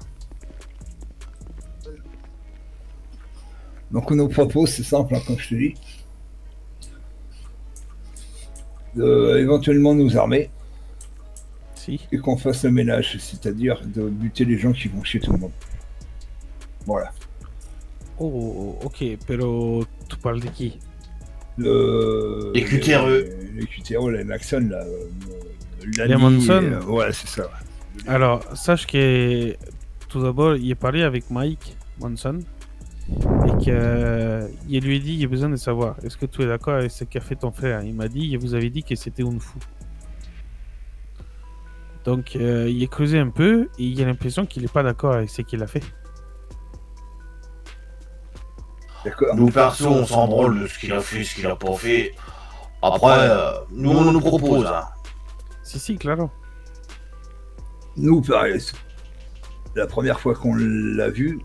Donc, nos propos, c'est simple, hein, comme je te dis. Éventuellement nous armer Si. et qu'on fasse le ménage, c'est-à-dire de buter les gens qui vont chez tout le monde. Voilà. Oh, ok, pero tu parles de qui? Les QTRE. Les QTRE, les Maxon, là. Les Manson. Ouais, c'est ça. Alors, sache que tout d'abord, il est parlé avec Mike Manson et qu'il lui a dit il a besoin de savoir est-ce que tu es d'accord avec ce qu'a fait ton frère. Il m'a dit il vous avait dit que c'était un fou. Donc, il a creusé un peu et il a l'impression qu'il n'est pas d'accord avec ce qu'il a fait. D'accord. Nous, perso, on s'en branle de ce qu'il a fait, ce qu'il a pas fait. Après, nous, on nous propose, hein. Si, claro. Nous, pareil, la première fois qu'on l'a vu,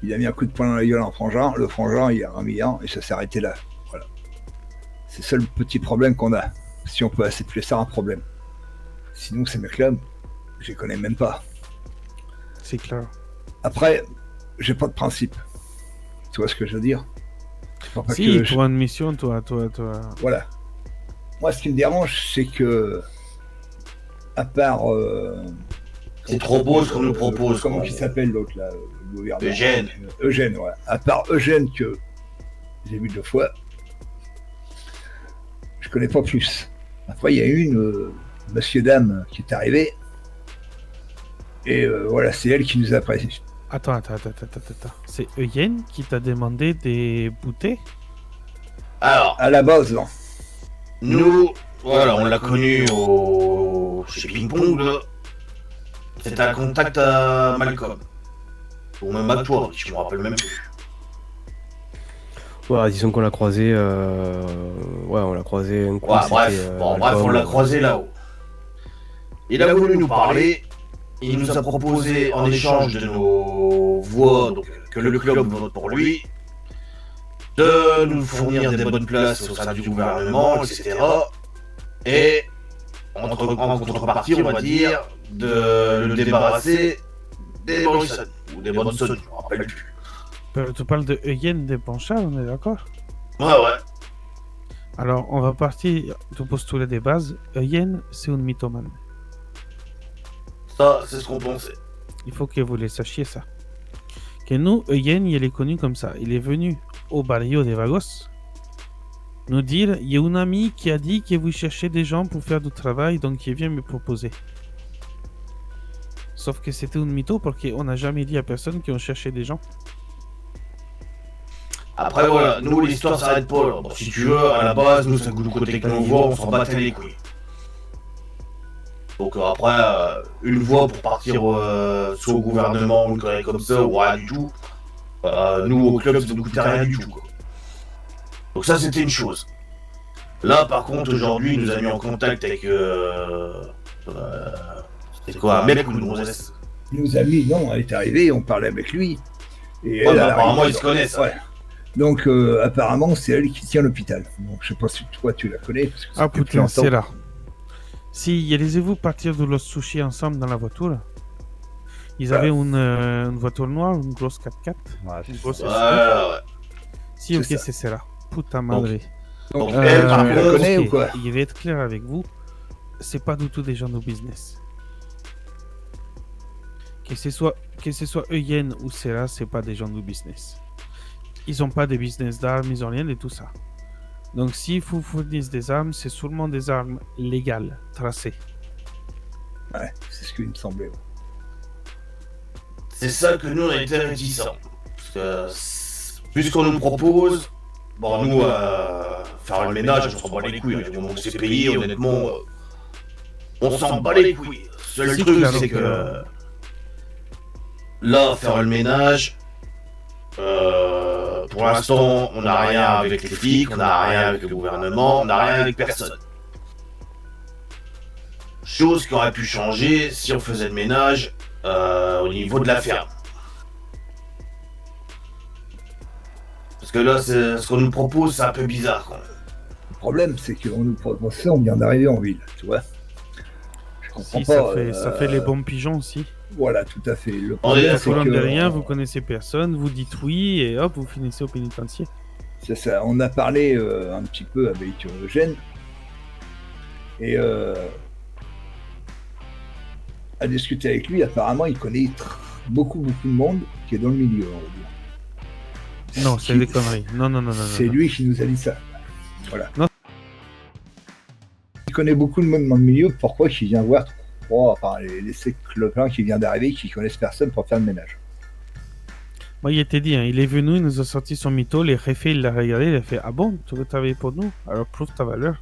il a mis un coup de poing dans la gueule en frangin. Le frangin, il a remis un et ça s'est arrêté là. Voilà. C'est ça le petit problème qu'on a. Si on peut appeler ça un problème. Sinon, ces mecs-là, je les connais même pas. C'est clair. Après, j'ai pas de principe. Tu vois ce que je veux dire? Pas Si, que pour une mission, toi. Voilà. Moi, ce qui me dérange, c'est que, à part. C'est trop beau ce qu'on nous propose. Comment il s'appelle l'autre là, le gouverneur? Eugène. Eugène, ouais. À part Eugène que j'ai vu 2 fois, connais pas plus. Après, il y a monsieur dame qui est arrivé. Et voilà, c'est elle qui nous a présenté. Attends. C'est Eugène qui t'a demandé des bouteilles? Alors, À la base, non. nous, voilà, on l'a connu chez Ping Pong, là. C'était un contact à Malcolm. Ou même à toi, je me rappelle même plus. Voilà, disons qu'on l'a croisé. Ouais, on l'a croisé un coup. Ouais, c'était, bref, bref, Malcolm. on l'a croisé là-haut. Il a voulu nous parler. Il nous a proposé, en échange de nos voix, donc que le club vote pour lui, de nous fournir des bonnes places au sein du gouvernement, etc. Et en contrepartie, on va dire, de le débarrasser des Morrison, ou des Bonson, je me rappelle plus. Tu parles de Eugène des Blanchard, on est d'accord? Ouais. Alors, on va partir du postulat des bases. Eugène, c'est une mythomane. Ça, c'est ce qu'on pensait. Il faut que vous le sachiez ça. Que nous, Eugène, il est connu comme ça. Il est venu au barrio de Vagos nous dire, il y a un ami qui a dit que vous cherchez des gens pour faire du travail, donc il vient me proposer. Sauf que c'était une mytho parce qu'on n'a jamais dit à personne qu'on cherchait des gens. Après, voilà, nous, l'histoire s'arrête pas là. Bon, si tu veux, à la base, nous, c'est le côté que nous voit, on s'en battait les couilles. Donc après, une voix pour partir soit au gouvernement ou une connerie comme ça, ou rien du tout. Nous, au club, ça ne coûtait rien du tout, quoi. Donc ça, c'était une chose. Là, par contre, aujourd'hui, il nous a mis en contact avec... c'était quoi, un mec ou une grossesse? Nos amis, non, elle est arrivée, on parlait avec lui. Et Ouais, elle bah, a apparemment, arrivé- ils se connaissent. Ouais. Donc, apparemment, c'est elle qui tient l'hôpital. Donc, je sais pas si toi, tu la connais. Parce que ça Ah fait plus putain, longtemps. c'est là. Si, laissez-vous partir de Los Sushi ensemble dans la voiture. Ils avaient une voiture noire, une grosse 4x4. Ouais, Une c'est grosse ça. Ouais. Si, ok, C'est ça. c'est celle-là. Putain madre. Donc, elle, par tu la contre, connais ou quoi? Il va être clair avec vous, c'est pas du tout des gens de business. Que ce soit Eugène ou Serra, c'est pas des gens de business. Ils ont pas de business d'armes, ils ont rien de tout ça. Donc s'il vous fournissent des armes, c'est sûrement des armes légales, tracées. Ouais, c'est ce qu'il me semblait. Ouais. C'est ça que nous, on a été réticents. Parce que, puisqu'on nous propose, bon, nous, faire le ménage, on s'en bat les couilles. Du moment que c'est payé, honnêtement, on s'en bat les couilles. Seul Si, truc, claro, c'est claro. que là, faire le ménage, pour l'instant, on n'a rien avec les flics, on n'a rien avec le gouvernement, on n'a rien avec personne. Chose qui aurait pu changer si on faisait le ménage au niveau de la ferme. Parce que là, ce qu'on nous propose, c'est un peu bizarre quand même. Le problème, c'est qu'on nous propose ça, on vient d'arriver en ville, tu vois. Je comprends Si, pas. ça fait les bons pigeons aussi. Voilà, tout à fait. Le On problème, est Au c'est colonne que... de rien, vous connaissez personne, vous dites oui et hop, vous finissez au pénitencier. C'est ça. On a parlé un petit peu avec Eugène. Et à discuter avec lui, apparemment, il connaît beaucoup de monde qui est dans le milieu, on va dire. Non, c'est des conneries. Non. C'est lui qui nous a dit ça. Voilà. Non. Il connaît beaucoup de monde dans le milieu. Pourquoi il vient voir les clopins qui viennent d'arriver, qui connaissent personne pour faire le ménage? Moi, il était dit, hein, il est venu, il nous a sorti son mytho, les réfets, il l'a regardé, il a fait ah bon, tu veux travailler pour nous? Alors prouve ta valeur.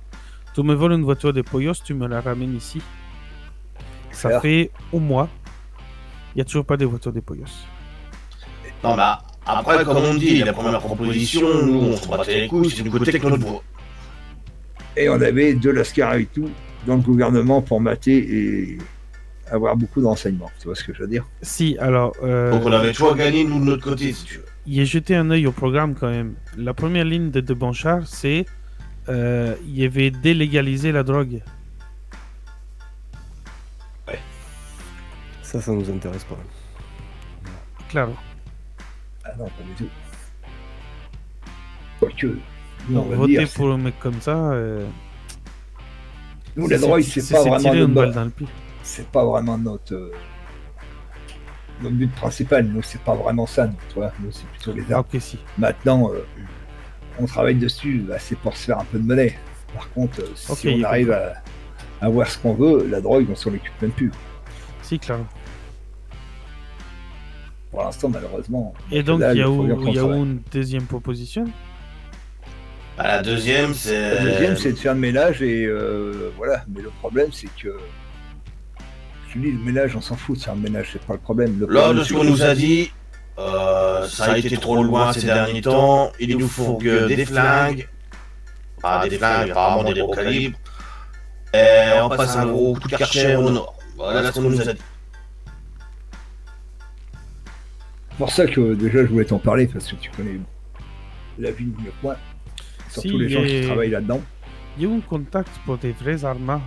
Tu me voles une voiture de Poyos, tu me la ramènes ici. Ça Faire. fait un mois, il n'y a toujours pas de voiture de Poyos. Non, bah, après, comme on dit, la première proposition, nous, on se battait les couilles, c'est du côté que notre voix. Et on avait de l'Ascar et tout dans le gouvernement pour mater et avoir beaucoup d'enseignements. Tu vois ce que je veux dire? Si, alors, Donc on avait toujours gagné, nous, de notre côté, si tu veux. il a jeté un œil au programme quand même. La première ligne de Banchard, c'est il avait délégalisé la drogue. Ça nous intéresse pas. Claro. Ah non, pas du tout. Quoique, nous, on va Voter dire, pour un mec comme ça, nous, la drogue, c'est pas se vraiment tirer une balle notre, dans le pied. c'est pas vraiment notre but principal. Nous, c'est pas vraiment ça, nous, tu vois. Nous, c'est plutôt les Ah, armes. ok, si. Maintenant, on travaille dessus, bah, c'est pour se faire un peu de monnaie. Par contre, si Ok, on il arrive comprend. à avoir ce qu'on veut, la drogue, on s'en occupe même plus. Si, claro. Pour l'instant, malheureusement. Et donc, là, il y a faut bien qu'on où travaille. une deuxième proposition? Bah, la deuxième, c'est. La deuxième, c'est de faire le ménage et voilà. Mais le problème, c'est que. Je te dis, le ménage, on s'en fout de faire le ménage, c'est pas le problème. Le Là, problème, de ce qu'on nous a dit, ça a été trop loin ces derniers temps. Il nous faut que des flingues. Ah, des flingues, apparemment des gros calibres. Et on passe un gros coup de karcher au nord. Voilà ce qu'on nous a dit. C'est pour ça que déjà, je voulais t'en parler, parce que tu connais la ville mieux que moi. Surtout Si, les gens qui et- travaillent là-dedans. Il y a un contact pour des vraies armes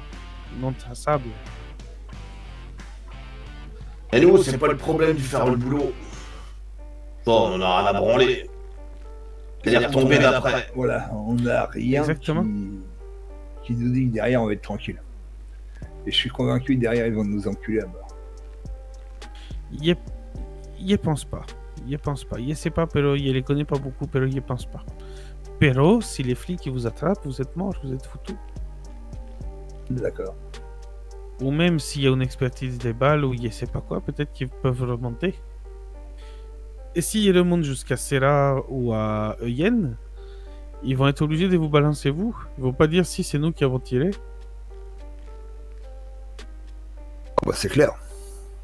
non traçables. Et nous, c'est pas le problème de faire le boulot. Bon, on en a rien à branler. Elle est retombée d'après. Voilà, on n'a rien Exactement. qui nous dit que derrière, on va être tranquille. Et je suis convaincu que derrière, ils vont nous enculer à mort. Y pense pas. Y pense pas. Y sait pas, pero y les connaît pas beaucoup, pero y pense pas. Pero si les flics vous attrapent, vous êtes morts, vous êtes foutus. D'accord. Ou même s'il y a une expertise des balles ou je sais pas quoi, peut-être qu'ils peuvent remonter. Et s'ils remontent jusqu'à Serra ou à Eyen, ils vont être obligés de vous balancer vous. Ils vont pas dire si c'est nous qui avons tiré. Bah, c'est clair.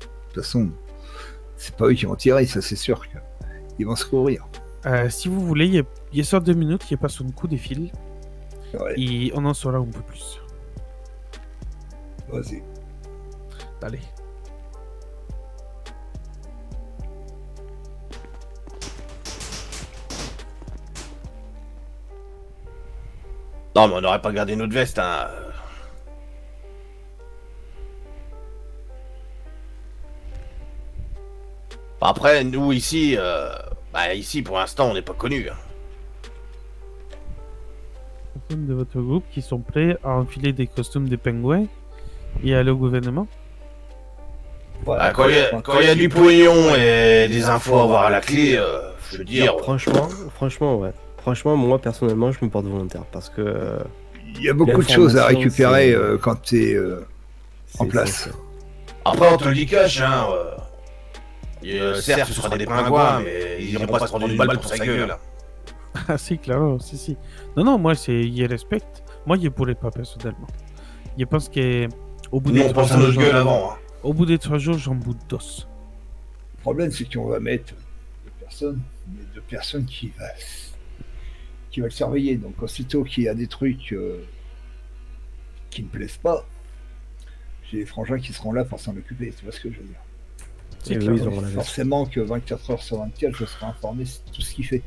De toute façon, c'est pas eux qui vont tirer, ça c'est sûr qu'ils vont se courir. Si vous voulez, il y a soit 2 minutes qui passe un coup de fil Ouais, et on en saura un peu plus. vas-y. Allez. Non, mais on n'aurait pas gardé notre veste, hein. Après, nous ici, ici pour l'instant, on n'est pas connus. Hein. Personnes de votre groupe qui sont prêts à enfiler des costumes de pingouins et aller au gouvernement. Voilà. Quand il y a du pognon et des infos à avoir à la clé, je veux dire. Franchement, ouais. Franchement, moi personnellement, je me porte volontaire parce que Il y a beaucoup de choses à l'information, récupérer c'est- quand tu es en c'est place. essentiel. Après, on te le dit cash, hein. Certes, ce sera des pingouins, mais ils iront pas se prendre une balle pour sa gueule. Ah si, claro, si. Non, moi, je respecte. Moi, je pourrais pas personnellement. Je pense que au bout Nous, des on 3 pense à notre jours, gueule avant. Hein. au bout des 3 jours, j'en bout d'os. Le problème, c'est qu'on va mettre deux personnes qui va le surveiller. Donc, aussitôt qu'il y a des trucs qui me plaisent pas, j'ai les frangins qui seront là pour s'en occuper. Tu vois ce que je veux dire? C'est Et clair. eux, ils auront la veste. Forcément que 24 heures sur 24, je serai informé de tout ce qu'il fait.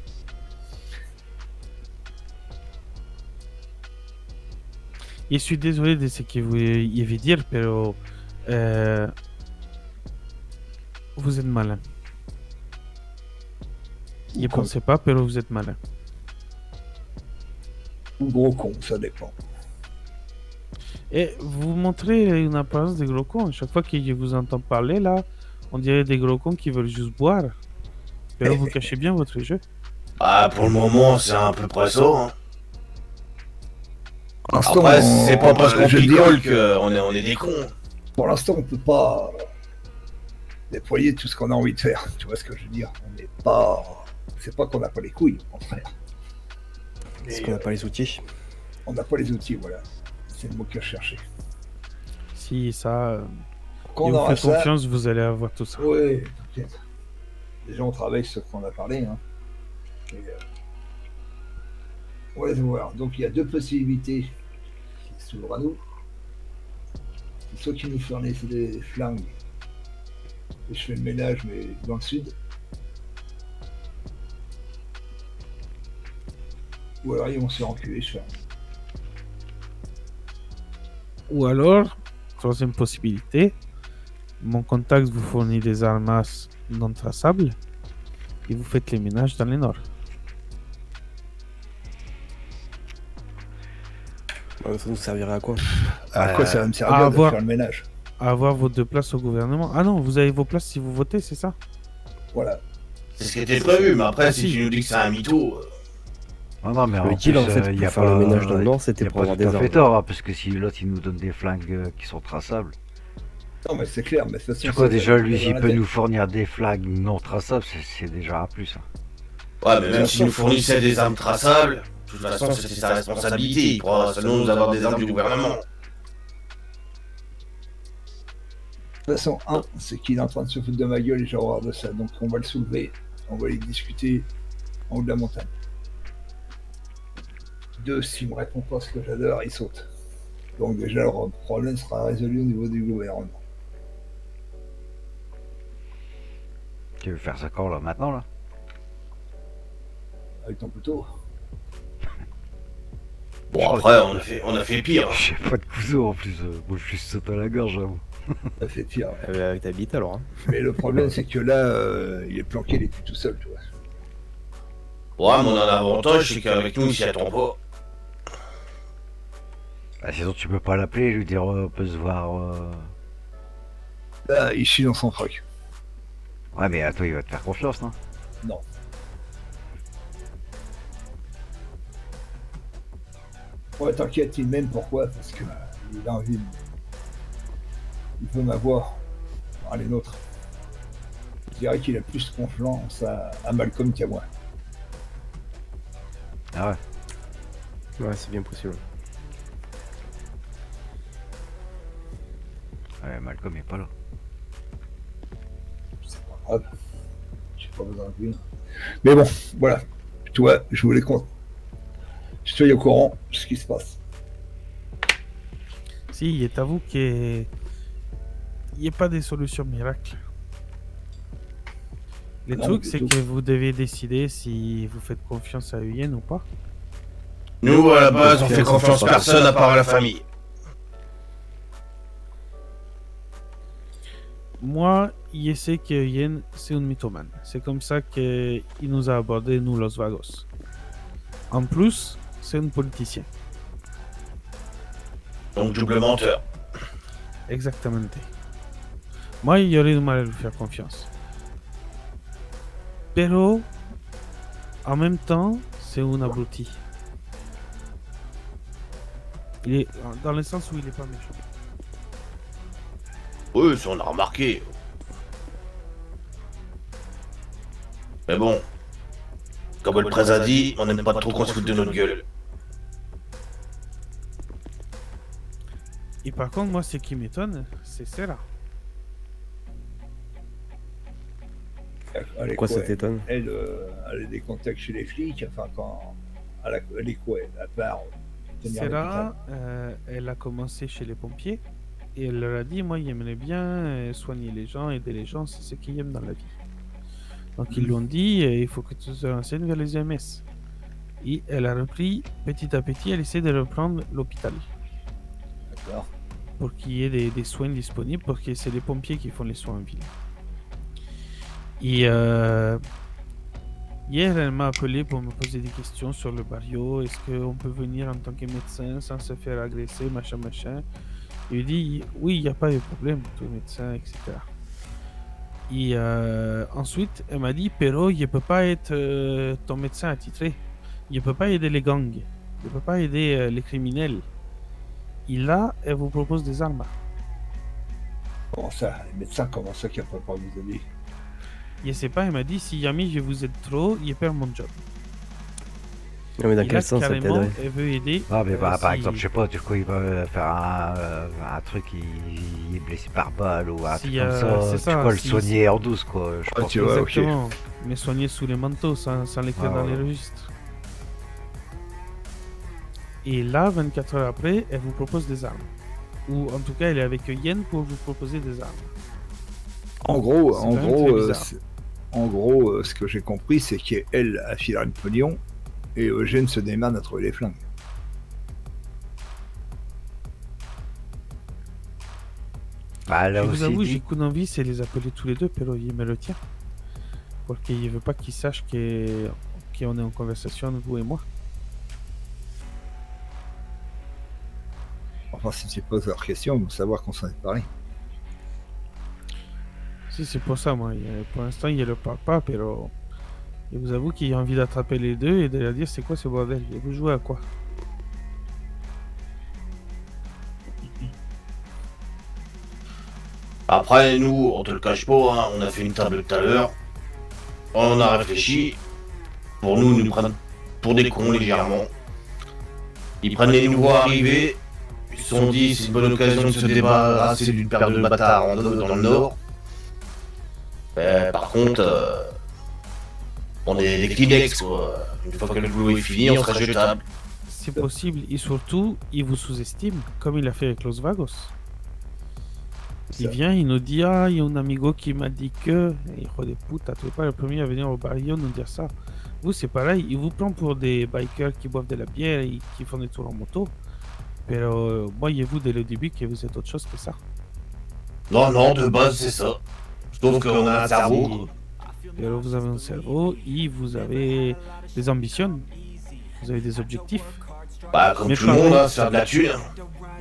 Je suis désolé de ce que vous y avez dire, pero vous êtes malin. Je Con. pensais pas, pero vous êtes malin. Ou gros con, ça dépend. Et vous montrez une apparence de gros con. À chaque fois que je vous entends parler, là, on dirait des gros cons qui veulent juste boire. Pero vous cachez bien votre jeu. Ah, pour le moment, c'est un peu près ça. Hein. Pour l'instant, Après, c'est pas parce qu'on je veux dire picole qu'on est des cons. Pour l'instant, on peut pas déployer tout ce qu'on a envie de faire. Tu vois ce que je veux dire? On n'est pas. C'est pas qu'on n'a pas les couilles, au contraire. Est-ce Mais, qu'on n'a pas les outils? on n'a pas les outils, voilà. C'est le mot que je cherchais. Si ça, Quand je on vous aura fais ça, confiance, vous allez avoir tout ça. oui, t'inquiète. Déjà, on travaille sur ce qu'on a parlé. Hein. Et, on va voir. Donc, il y a deux possibilités qui s'ouvrent à nous. C'est soit qu'ils nous fournissent des flingues, et je fais le ménage, mais dans le sud. Ou alors, ils vont se faire enculer, je fais. Ou alors, troisième possibilité, mon contact vous fournit des armes non traçables et vous faites les ménages dans les nord. Ça nous servirait à quoi? À quoi ça va me servir à de avoir- faire le ménage? À avoir vos 2 places au gouvernement. Ah non, vous avez vos places si vous votez, c'est ça? Voilà. C'est ce qui était prévu, mais après, Ah, si si. tu nous dis que c'est un mytho. Non, mais Le en deal, plus, en fait, il y pour a faire pas, le ménage dans le Nord, y c'était a pour pas avoir tout à des fait armes. tort, hein, parce que si l'autre il nous donne des flingues qui sont traçables, Non, mais c'est clair, mais de toute façon... tu vois ça, déjà ça lui dans s'il la peut tête. nous fournir des flingues non traçables, c'est déjà un plus. Hein. Ouais, mais même s'il nous fournissait des armes traçables, de toute façon, c'était sa responsabilité. Il pourra seulement nous avoir des armes du gouvernement. De toute façon, un, c'est qu'il est en train de se foutre de ma gueule et j'ai horreur de ça. Donc on va le soulever, on va aller discuter en haut de la montagne. Deux, s'il me répond pas ce que j'adore, il saute. Donc déjà, le problème sera résolu au niveau du gouvernement. Tu veux faire ça quand là, maintenant là? Avec ton couteau. Bon, après, on a fait pire. J'ai pas de couteau en plus, moi je suis sauté à la gorge. Hein. Ça fait pire. Ouais. Avec ta bite alors. Hein. Mais le problème, c'est que là, il est planqué, il est plus tout seul, tu vois. Ouais, mais on a un avantage, c'est qu'avec nous, il s'y attend pas. Bah, sinon tu peux pas l'appeler, lui dire on peut se voir. Là, il chie dans son froc. Ouais, mais à toi il va te faire confiance, non? Non. Ouais, t'inquiète, il m'aime, pourquoi? Parce que il a envie de... Il veut m'avoir dans les nôtres. Je dirais qu'il a plus confiance à Malcolm qu'à moi. Ah ouais. Ouais, c'est bien possible. Ouais, Malcolm est pas là. C'est pas grave. J'ai pas besoin de lui. Mais bon, voilà. Toi, je voulais qu'on... Je sois au courant de ce qui se passe. Si, il est à vous qu'il n'y ait pas des solutions miracles. Le Non, truc, du c'est tout. que vous devez décider si vous faites confiance à Eugène ou pas. Nous, à la base, on fait confiance à personne à part à la famille. Moi, je sais que Eugène, c'est un mythomane. C'est comme ça qu'il nous a abordé, nous, Los Vagos. En plus, c'est un politicien. Donc, double menteur. Exactement. Moi, il y aurait du mal à lui faire confiance. Pero, en même temps, c'est un abruti. Il est dans le sens où il est pas méchant. Oui, ça on a remarqué. Mais bon, comme le presse a dit, on n'aime pas trop qu'on se foute de notre gueule. Et par contre, moi, ce qui m'étonne, c'est Sarah. Elle est Pourquoi quoi, ça t'étonne? elle, elle a des contacts chez les flics, enfin quand... Elle est quoi, elle, à part tenir Sarah, elle a commencé chez les pompiers et elle leur a dit, moi, j'aimerais bien soigner les gens, aider les gens, c'est ce qu'ils aiment dans la vie. Donc ils lui ont dit, il faut que tu te renseignes vers les EMS. Et elle a repris, petit à petit, elle essaie de reprendre l'hôpital D'accord. pour qu'il y ait des soins disponibles, parce que c'est les pompiers qui font les soins en ville. Et hier, elle m'a appelé pour me poser des questions sur le barrio. Est-ce qu'on peut venir en tant que médecin sans se faire agresser, machin, machin. Je lui ai dit, oui, il n'y a pas de problème, tu es médecin, etc. Et ensuite, elle m'a dit, pero je ne peux pas être ton médecin attitré. Je ne peux pas aider les gangs. Je ne peux pas aider les criminels. Et là, elle vous propose des armes. Comment ça, les médecins, comment ça qu'ils ne peuvent pas vous aider? Je sais pas, elle m'a dit, si jamais je vous aide trop, je perds mon job. Non, mais dans Et là, quel sens ça carrément, t'aiderait? elle veut aider. Ah, mais bah, par si- exemple, je sais pas, du coup, il va faire un truc, il est blessé par balle ou un Si, truc comme c'est ça, ça, tu peux le si- soigner en douce, quoi. Je Ah, pense tu que- vois, ok. Exactement. Mais soigner sous les manteaux, sans l'écrire Ah, dans ouais. les registres. Et là, 24 heures après, elle vous propose des armes. Ou en tout cas, elle est avec Yen pour vous proposer des armes. En gros, C'est quand même très bizarre. ce que j'ai compris, c'est qu'elle a filé une pognon et Eugène se démerde à trouver les flingues. Bah, là Je vous aussi, avoue, dit- j'ai qu'une envie, c'est les appeler tous les deux, pero il me retient. Parce qu'il veut pas qu'ils sachent qu'on est en conversation, vous et moi. Enfin, si tu poses leur question, ils vont savoir qu'on s'en est parlé. Si, c'est pour ça, moi. Pour l'instant, il ne le parle pas, pero Et vous avoue qu'il a envie d'attraper les deux et de leur dire c'est quoi ce bordel. Et vous jouez à quoi? Après, nous, on te le cache pas, hein, on a fait une table tout à l'heure. On a réfléchi. Pour nous, ils nous prennent pour des cons légèrement. Ils prennent les nouveaux arrivés. Ils se sont dit c'est une bonne occasion de se débarrasser d'une paire de bâtards dans le nord. Par contre, on est des Kleenex quoi. Une fois que le boulot est fini, on sera jetable. C'est possible. Et surtout, il vous sous-estime, comme il a fait avec Los Vagos. Il vient, il nous dit ah, il y a un amigo qui m'a dit que. Et hijo de puta, tu n'es pas le premier à venir au barrio nous dire ça. Vous, c'est pareil, il vous prend pour des bikers qui boivent de la bière et qui font des tours en moto. Mais voyez-vous dès le début que vous êtes autre chose que ça. Non, de base c'est ça. Sauf qu'on a un cerveau. Et alors vous avez un cerveau et vous avez des ambitions. Vous avez des objectifs. Bah comme Mais tout le monde, hein, c'est de la thune.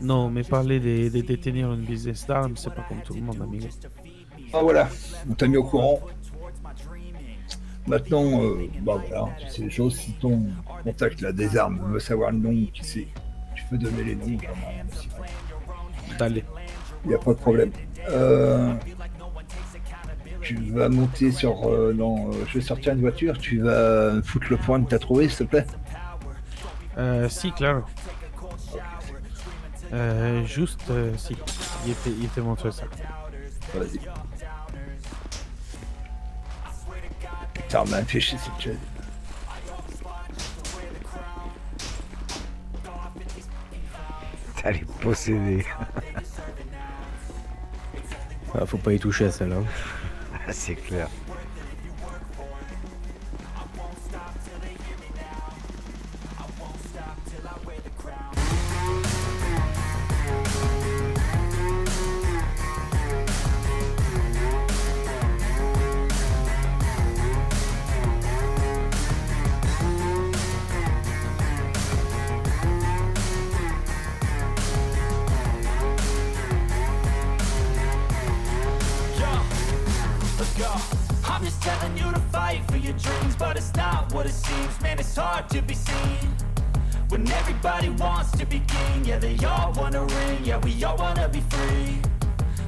Non, mais parler de détenir une business d'armes, c'est pas comme tout le monde, amigo. Ah voilà, on t'a mis au courant. Maintenant, bah voilà, tu sais les choses, si ton contact là des armes veut savoir le nom, tu sais, tu peux donner les noms, j'en ai rien aussi. Allez. Il n'y a pas de problème. Tu vas monter sur... non, je vais sortir une voiture, tu vas me foutre le point que t'as trouvé, s'il te plaît. Si, claro. Si. Il était montré ça. Vas-y. Putain, m'a fait chier cette chaise. T'as les possédés. Ah, faut pas y toucher à celle-là. C'est clair. I'm just telling you to fight for your dreams, but it's not what it seems. Man, it's hard to be seen when everybody wants to be king. Yeah, they all wanna ring. Yeah, we all wanna be free.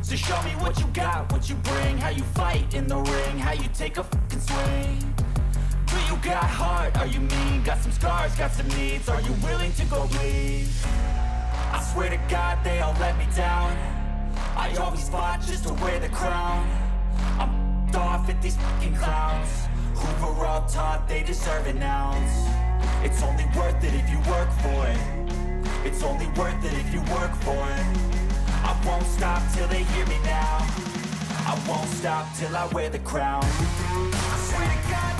So show me what you got, what you bring, how you fight in the ring, how you take a fucking swing. Do you got heart? Are you mean? Got some scars, got some needs. Are you willing to go bleed? I swear to God, they all let me down. I always fought just to wear the crown. I'm off at these fucking clowns who were all taught they deserve an ounce. It's only worth it if you work for it. It's only worth it if you work for it. I won't stop till they hear me now. I won't stop till I wear the crown. I swear to God